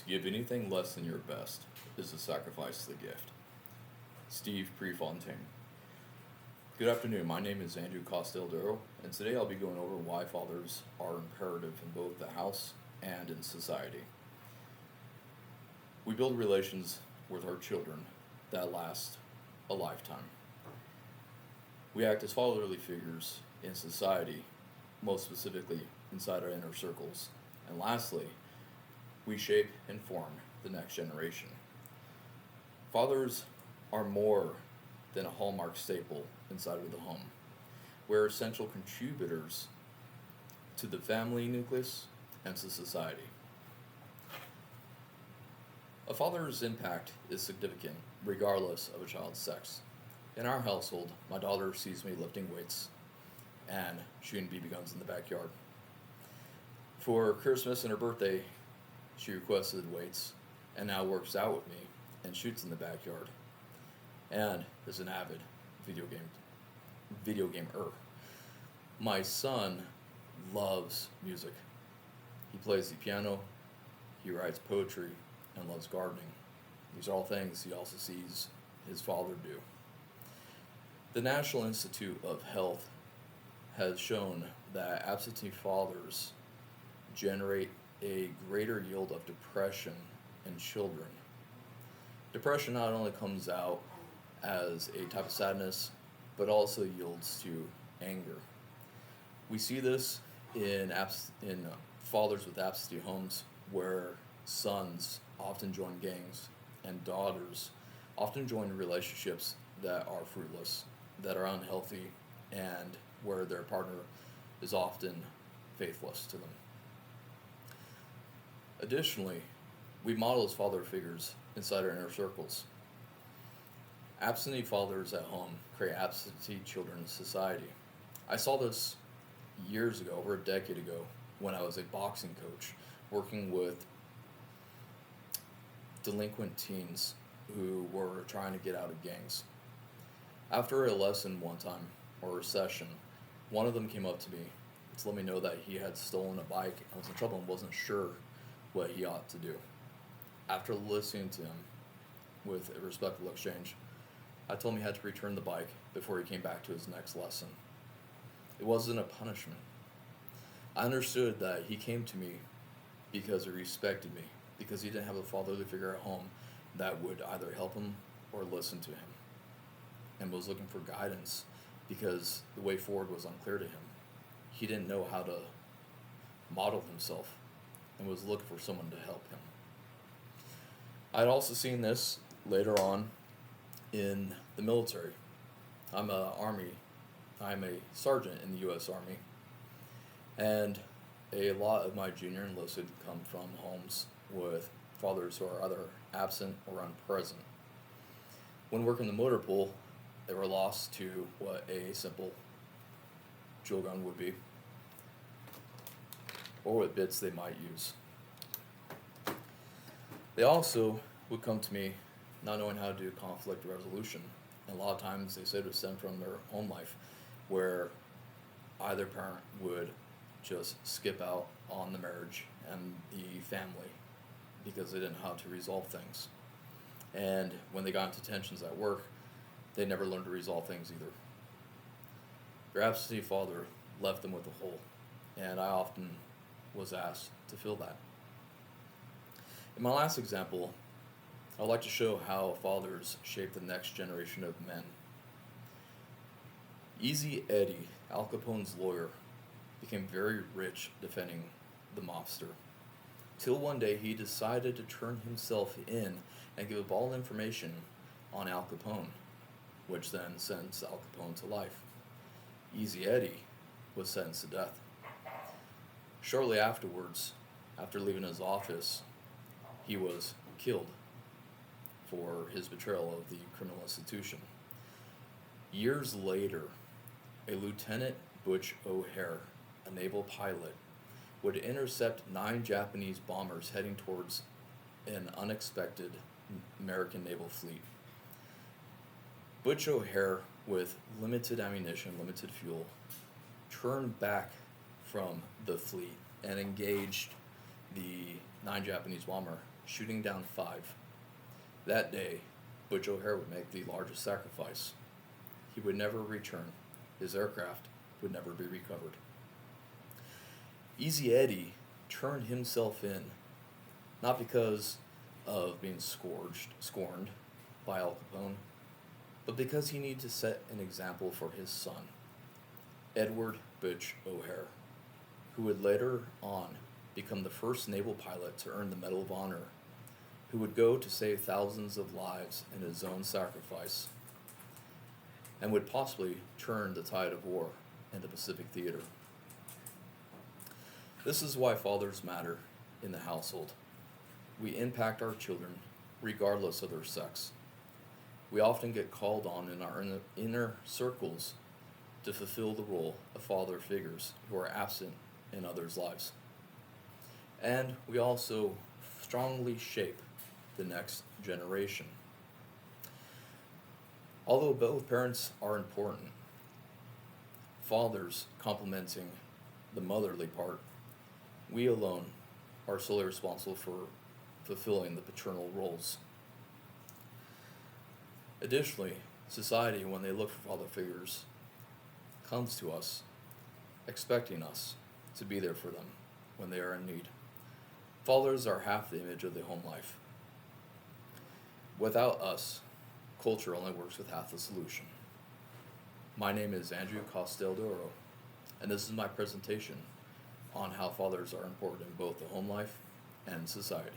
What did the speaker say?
To give anything less than your best is a sacrifice to the gift. Steve Prefontaine. Good afternoon. My name is Andrew Costildero, and today I'll be going over why fathers are imperative in both the house and in society. We build relations with our children that last a lifetime. We act as fatherly figures in society, most specifically inside our inner circles. And lastly, we shape and form the next generation. Fathers are more than a hallmark staple inside of the home. We're essential contributors to the family nucleus and to society. A father's impact is significant regardless of a child's sex. In our household, my daughter sees me lifting weights and shooting BB guns in the backyard. For Christmas and her birthday, she requested weights and now works out with me and shoots in the backyard and is an avid video gamer. My son loves music. He plays the piano, he writes poetry, and loves gardening. These are all things he also sees his father do. The National Institute of Health has shown that absentee fathers generate a greater yield of depression in children. Depression not only comes out as a type of sadness, but also yields to anger. We see this in fathers with absentee homes where sons often join gangs and daughters often join relationships that are fruitless, that are unhealthy, and where their partner is often faithless to them. Additionally, we model as father figures inside our inner circles. Absentee fathers at home create absentee children in society. I saw this years ago, over a decade ago, when I was a boxing coach working with delinquent teens who were trying to get out of gangs. After a lesson one time, or a session, one of them came up to me to let me know that he had stolen a bike and was in trouble and wasn't sure what he ought to do. After listening to him with a respectful exchange, I told him he had to return the bike before he came back to his next lesson. It wasn't a punishment. I understood that he came to me because he respected me, because he didn't have a fatherly figure at home that would either help him or listen to him, and was looking for guidance because the way forward was unclear to him. He didn't know how to model himself and was looking for someone to help him. I'd also seen this later on in the military. I'm a sergeant in the U.S. Army, and a lot of my junior enlisted come from homes with fathers who are either absent or unpresent. When working the motor pool, they were lost to what a simple jewel gun would be, or what bits they might use. They also would come to me not knowing how to do conflict resolution. And a lot of times they said it would stem from their home life, where either parent would just skip out on the marriage and the family because they didn't know how to resolve things. And when they got into tensions at work, they never learned to resolve things either. Their absentee father left them with a hole, and I often was asked to fill that. In my last example, I'd like to show how fathers shape the next generation of men. Easy Eddie, Al Capone's lawyer, became very rich defending the mobster, till one day he decided to turn himself in and give up all information on Al Capone, which then sentenced Al Capone to life. Easy Eddie was sentenced to death. Shortly afterwards, after leaving his office, he was killed for his betrayal of the criminal institution. Years later, a Lieutenant Butch O'Hare, a naval pilot, would intercept 9 Japanese bombers heading towards an unexpected American naval fleet. Butch O'Hare, with limited ammunition, limited fuel, turned back from the fleet and engaged the 9 Japanese bomber shooting down 5. That day, Butch O'Hare would make the largest sacrifice. He would never return. His aircraft would never be recovered. Easy Eddie turned himself in, not because of being scorned by Al Capone, but because he needed to set an example for his son, Edward Butch O'Hare, who would later on become the first naval pilot to earn the Medal of Honor, who would go to save thousands of lives in his own sacrifice, and would possibly turn the tide of war in the Pacific Theater. This is why fathers matter in the household. We impact our children regardless of their sex. We often get called on in our inner circles to fulfill the role of father figures who are absent in others' lives. And we also strongly shape the next generation. Although both parents are important, fathers complementing the motherly part, we alone are solely responsible for fulfilling the paternal roles. Additionally, society, when they look for father figures, comes to us expecting us to be there for them when they are in need. Fathers are half the image of the home life. Without us, culture only works with half the solution. My name is Andrew Costeldoro, and this is my presentation on how fathers are important in both the home life and society.